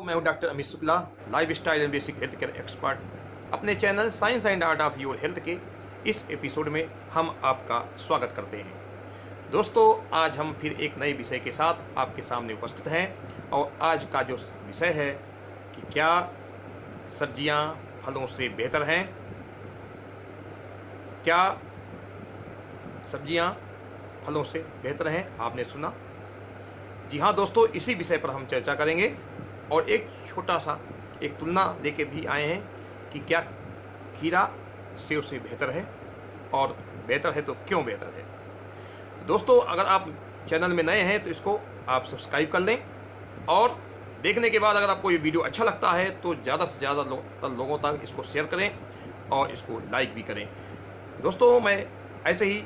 मैं हूं doctor Amit Shukla, life style and basic health care expert. अपने channel science and art of your health के इस एपिसोड में हम आपका स्वागत करते हैं। दोस्तों, आज हम फिर एक नए विषय के साथ आपके सामने उपस्थित हैं और आज का जो विषय है कि क्या सब्जियां फलों से बेहतर हैं। क्या सब्जियां फलों से बेहतर हैं, आपने सुना। जी हाँ दोस्तों, इसी विषय पर हम चर्चा करेंगे और एक छोटा सा एक तुलना लेके भी आए हैं कि क्या खीरा सेब से बेहतर है और बेहतर है तो क्यों बेहतर है। तो दोस्तों, अगर आप चैनल में नए हैं तो इसको आप सब्सक्राइब कर लें और देखने के बाद अगर आपको ये वीडियो अच्छा लगता है तो ज़्यादा से ज़्यादा लोगों तक इसको शेयर करें और इसको लाइक भी करें। दोस्तों, मैं ऐसे ही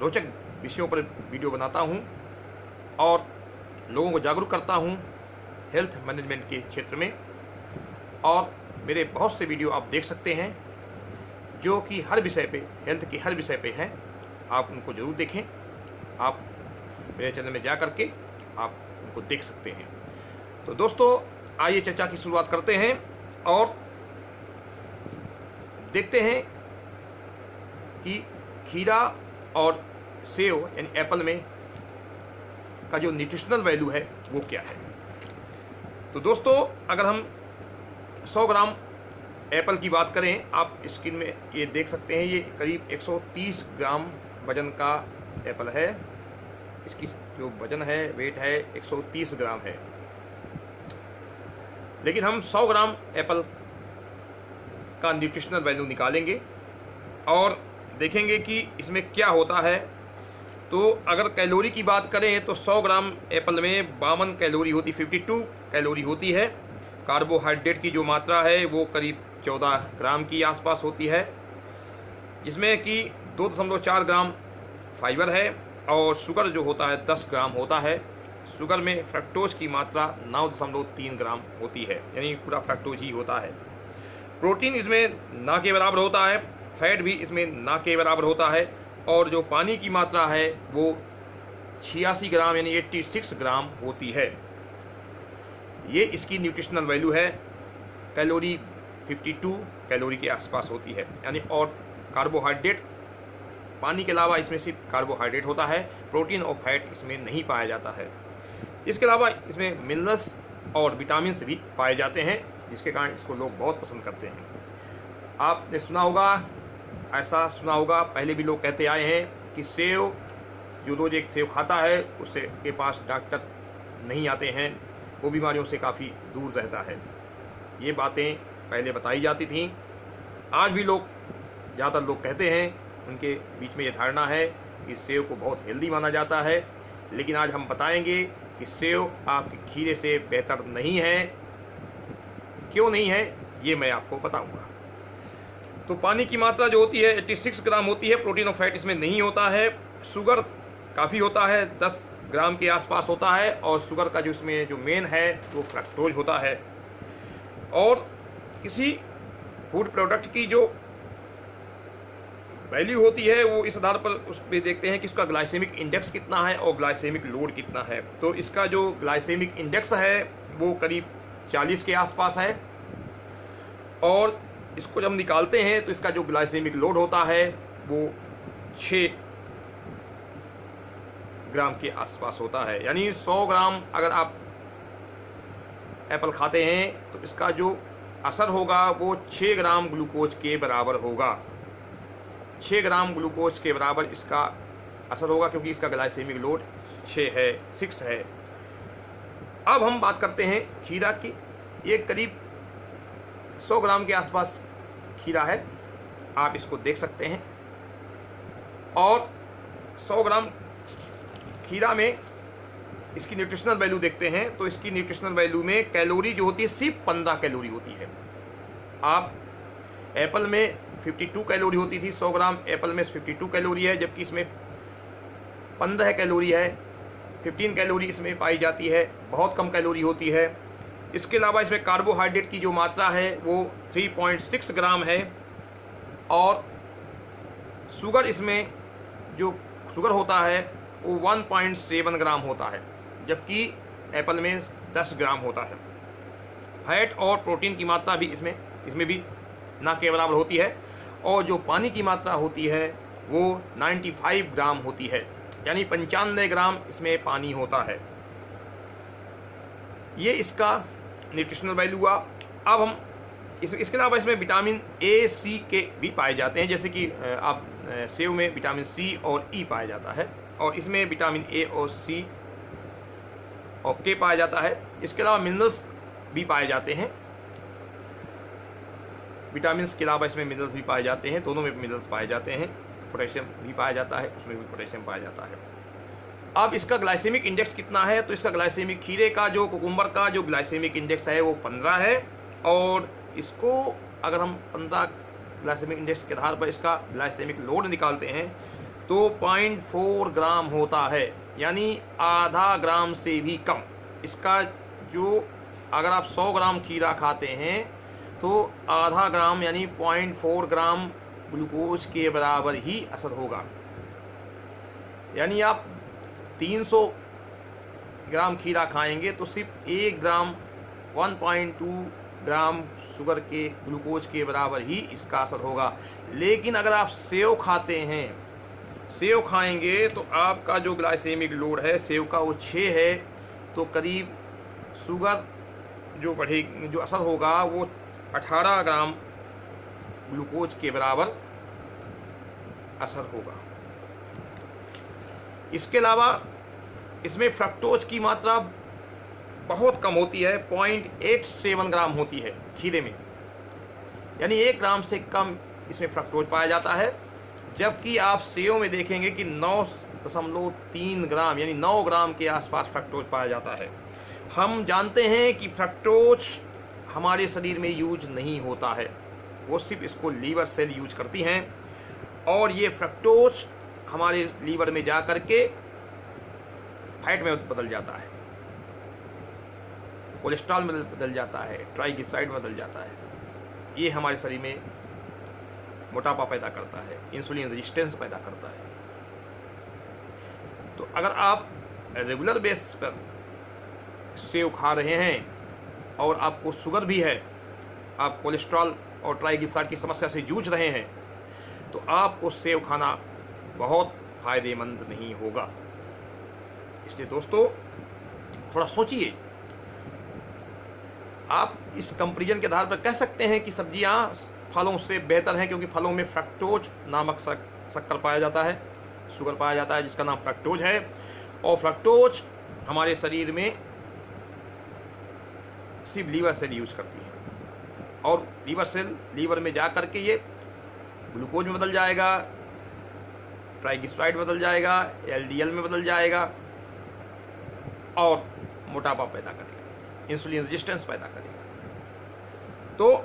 रोचक विषयों पर वीडियो बनाता हूँ और लोगों को जागरूक करता हूँ हेल्थ मैनेजमेंट के क्षेत्र में, और मेरे बहुत से वीडियो आप देख सकते हैं जो कि हर विषय पे, हेल्थ के हर विषय पे हैं। आप उनको ज़रूर देखें। आप मेरे चैनल में जा करके आप उनको देख सकते हैं। तो दोस्तों, आइए चर्चा की शुरुआत करते हैं और देखते हैं कि खीरा और सेब यानी एप्पल में का जो न्यूट्रिशनल वैल्यू है वो क्या है। तो दोस्तों, अगर हम 100 ग्राम एप्पल की बात करें, आप स्क्रीन में ये देख सकते हैं, ये करीब 130 ग्राम वजन का एप्पल है। इसकी जो वजन है, वेट है, 130 ग्राम है। लेकिन हम 100 ग्राम एप्पल का न्यूट्रिशनल वैल्यू निकालेंगे और देखेंगे कि इसमें क्या होता है। तो अगर कैलोरी की बात करें तो 100 ग्राम एप्पल में 52 कैलोरी होती, 52 कैलोरी होती है। कार्बोहाइड्रेट की जो मात्रा है वो करीब 14 ग्राम की आसपास होती है, जिसमें कि 2.4 ग्राम फाइबर है और शुगर जो होता है 10 ग्राम होता है। शुगर में फ्रक्टोज की मात्रा 9.3 ग्राम होती है, यानी पूरा फ्रक्टोज ही होता है। प्रोटीन इसमें ना के बराबर होता है, फैट भी इसमें ना के बराबर होता है, और जो पानी की मात्रा है वो 86 ग्राम यानी 86 ग्राम होती है। ये इसकी न्यूट्रिशनल वैल्यू है। कैलोरी 52 कैलोरी के आसपास होती है, यानी और कार्बोहाइड्रेट, पानी के अलावा इसमें सिर्फ कार्बोहाइड्रेट होता है, प्रोटीन और फैट इसमें नहीं पाया जाता है। इसके अलावा इसमें मिनरल्स और विटामिन भी पाए जाते हैं, जिसके कारण इसको लोग बहुत पसंद करते हैं। आपने सुना होगा, ऐसा सुना होगा, पहले भी लोग कहते आए हैं कि सेब, जो रोज एक सेब खाता है उससे के पास डॉक्टर नहीं आते हैं, वो बीमारियों से काफ़ी दूर रहता है। ये बातें पहले बताई जाती थीं। आज भी लोग, ज़्यादातर लोग कहते हैं, उनके बीच में ये धारणा है कि सेब को बहुत हेल्दी माना जाता है। लेकिन आज हम बताएंगे कि सेब आपके खीरे से बेहतर नहीं है। क्यों नहीं है, ये मैं आपको बताऊँगा। तो पानी की मात्रा जो होती है 86 ग्राम होती है, प्रोटीन और फैट इसमें नहीं होता है। शुगर काफ़ी होता है, 10 ग्राम के आसपास होता है, और शुगर का जो इसमें जो मेन है वो फ्रक्टोज होता है। और किसी फूड प्रोडक्ट की जो वैल्यू होती है वो इस आधार पर उस पर देखते हैं कि इसका ग्लाइसेमिक इंडेक्स कितना है और ग्लाइसेमिक लोड कितना है। तो इसका जो ग्लाइसेमिक इंडेक्स है वो करीब 40 के आसपास है, और इसको जब निकालते हैं तो इसका जो ग्लाइसेमिक लोड होता है वो 6 ग्राम के आसपास होता है। यानी 100 ग्राम अगर आप एप्पल खाते हैं तो इसका जो असर होगा वो 6 ग्राम ग्लूकोज के बराबर होगा। 6 ग्राम ग्लूकोज के बराबर इसका असर होगा, क्योंकि इसका ग्लाइसेमिक लोड 6 है। अब हम बात करते हैं खीरा की। ये करीब 100 ग्राम के आसपास खीरा है, आप इसको देख सकते हैं। और 100 ग्राम खीरा में इसकी न्यूट्रिशनल वैल्यू देखते हैं तो इसकी न्यूट्रिशनल वैल्यू में कैलोरी जो होती है सिर्फ 15 कैलोरी होती है। आप एप्पल में 52 कैलोरी होती थी, 100 ग्राम एप्पल में 52 कैलोरी है, जबकि इसमें 15 कैलोरी है। 15 कैलोरी इसमें पाई जाती है, बहुत कम कैलोरी होती है। इसके अलावा इसमें कार्बोहाइड्रेट की जो मात्रा है वो 3.6 ग्राम है, और शुगर, इसमें जो शुगर होता है वो 1.7 ग्राम होता है, जबकि एप्पल में 10 ग्राम होता है। फैट और प्रोटीन की मात्रा भी इसमें भी ना के बराबर होती है, और जो पानी की मात्रा होती है वो 95 ग्राम होती है, यानी 95 ग्राम इसमें पानी होता है। ये इसका न्यूट्रिशनल वैल्यू हुआ। अब हम इसके अलावा इसमें विटामिन ए सी के भी पाए जाते हैं, जैसे कि आप सेव में विटामिन सी और ई पाया जाता है, और इसमें विटामिन ए और सी और के पाया जाता है। इसके अलावा मिनरल्स भी पाए जाते हैं, विटामिन के अलावा इसमें मिनरल्स भी पाए जाते हैं, दोनों में मिनरल्स पाए जाते हैं। पोटेशियम भी पाया जाता है, उसमें भी पोटेशियम पाया जाता है। अब इसका ग्लाइसेमिक इंडेक्स कितना है, तो इसका ग्लाइसेमिक खीरे का जो कुकुम्बर का जो ग्लाइसेमिक इंडेक्स है वो 15 है, और इसको अगर हम 15 ग्लाइसेमिक इंडेक्स के आधार पर इसका ग्लाइसेमिक लोड निकालते हैं तो 0.4 ग्राम होता है, यानी आधा ग्राम से भी कम। इसका जो अगर आप 100 ग्राम खीरा खाते हैं तो आधा ग्राम यानी 0.4 ग्राम ग्लूकोज के बराबर ही असर होगा। यानी आप 300 ग्राम खीरा खाएंगे तो सिर्फ 1 ग्राम 1.2 ग्राम शुगर के ग्लूकोज के बराबर ही इसका असर होगा। लेकिन अगर आप सेव खाते हैं, सेव खाएंगे तो आपका जो ग्लाइसेमिक लोड है सेव का वो 6 है, तो करीब शुगर जो असर होगा वो 18 ग्राम ग्लूकोज के बराबर असर होगा। इसके अलावा इसमें फ्रक्टोज की मात्रा बहुत कम होती है, 0.87 ग्राम होती है खीरे में, यानी 1 ग्राम से कम इसमें फ्रक्टोज पाया जाता है। जबकि आप सेव में देखेंगे कि 9.3 ग्राम यानी 9 ग्राम के आसपास फ्रक्टोज पाया जाता है। हम जानते हैं कि फ्रक्टोज हमारे शरीर में यूज नहीं होता है, वो सिर्फ इसको लीवर सेल यूज करती हैं, और ये फ्रक्टोज हमारे लीवर में जा कर के फैट में बदल जाता है, कोलेस्ट्रॉल में बदल जाता है, ट्राइग्लिसराइड में बदल जाता है। ये हमारे शरीर में मोटापा पैदा करता है, इंसुलिन रेजिस्टेंस पैदा करता है। तो अगर आप रेगुलर बेस पर सेव खा रहे हैं और आपको शुगर भी है, आप कोलेस्ट्रॉल और ट्राइग्लिसराइड की समस्या से जूझ रहे हैं, तो आपको सेव खाना बहुत फायदेमंद नहीं होगा। इसलिए दोस्तों थोड़ा सोचिए। आप इस कंपैरिजन के आधार पर कह सकते हैं कि सब्जियां फलों से बेहतर हैं, क्योंकि फलों में फ्रक्टोज नामक शक्कर पाया जाता है, शुगर पाया जाता है जिसका नाम फ्रक्टोज है, और फ्रक्टोज हमारे शरीर में सिर्फ लीवर सेल यूज करती है, और लीवर सेल लीवर में जा करके ये ग्लूकोज में बदल जाएगा, ट्राइग्लिसराइड बदल जाएगा, एलडीएल में बदल जाएगा, और मोटापा पैदा करेगा, इंसुलिन रेजिस्टेंस पैदा करेगा। तो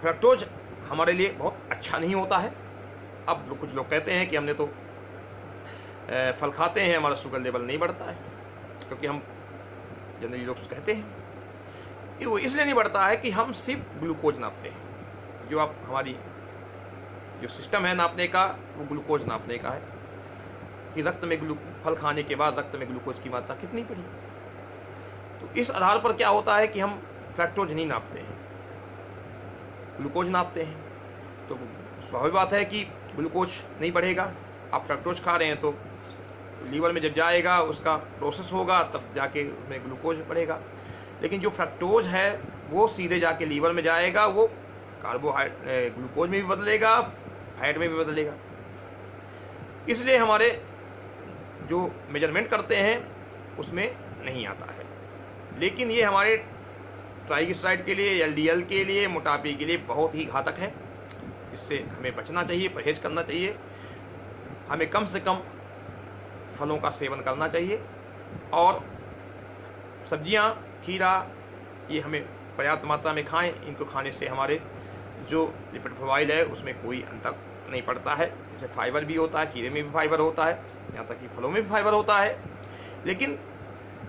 फ्रक्टोज हमारे लिए बहुत अच्छा नहीं होता है। अब कुछ लोग कहते हैं कि हमने तो फल खाते हैं, हमारा शुगर लेवल नहीं बढ़ता है, क्योंकि हम जनरली लोग कहते हैं वो इसलिए नहीं बढ़ता है कि हम सिर्फ ग्लूकोज नापते हैं। जो आप हमारी जो सिस्टम है नापने का, वो ग्लूकोज नापने का है कि रक्त में फल खाने के बाद रक्त में ग्लूकोज की मात्रा कितनी पड़ी। तो इस आधार पर क्या होता है कि हम फ्रक्टोज नहीं नापते हैं, ग्लूकोज नापते हैं। तो स्वाभाविक बात है कि ग्लूकोज नहीं बढ़ेगा। आप फ्रक्टोज खा रहे हैं तो लीवर में जब जाएगा, उसका प्रोसेस होगा, तब जाके उसमें ग्लूकोज बढ़ेगा। लेकिन जो फ्रक्टोज है वो सीधे जाके लीवर में जाएगा, वो ग्लूकोज में भी बदलेगा, फैट में भी बदलेगा। इसलिए हमारे जो मेजरमेंट करते हैं उसमें नहीं आता है। लेकिन ये हमारे ट्राइग्लिसराइड के लिए, एलडीएल के लिए, मोटापे के लिए बहुत ही घातक है। इससे हमें बचना चाहिए, परहेज करना चाहिए। हमें कम से कम फलों का सेवन करना चाहिए, और सब्जियां, खीरा ये हमें पर्याप्त मात्रा में खाएं। इनको खाने से हमारे जो लिपिड प्रोफाइल है उसमें कोई अंतर नहीं पड़ता है। इसमें फाइबर भी होता है, खीरे में भी फाइबर होता है, यहाँ तक कि फलों में भी फाइबर होता है। लेकिन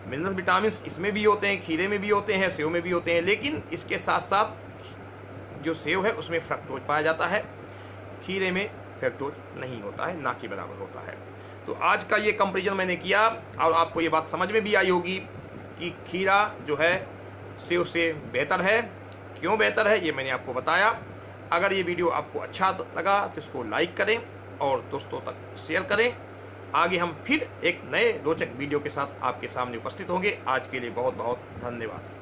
मिनरल विटामिन इसमें भी होते हैं, खीरे में भी होते हैं, सेव में भी होते हैं। लेकिन इसके साथ साथ जो सेव है उसमें फ्रक्टोज पाया जाता है, खीरे में फ्रक्टोज नहीं होता है, ना के बराबर होता है। तो आज का ये कंपैरिजन मैंने किया, और आपको ये बात समझ में भी आई होगी कि खीरा जो है सेव से बेहतर है। क्यों बेहतर है ये मैंने आपको बताया। अगर ये वीडियो आपको अच्छा लगा तो इसको लाइक करें और दोस्तों तक शेयर करें। आगे हम फिर एक नए रोचक वीडियो के साथ आपके सामने उपस्थित होंगे। आज के लिए बहुत बहुत धन्यवाद।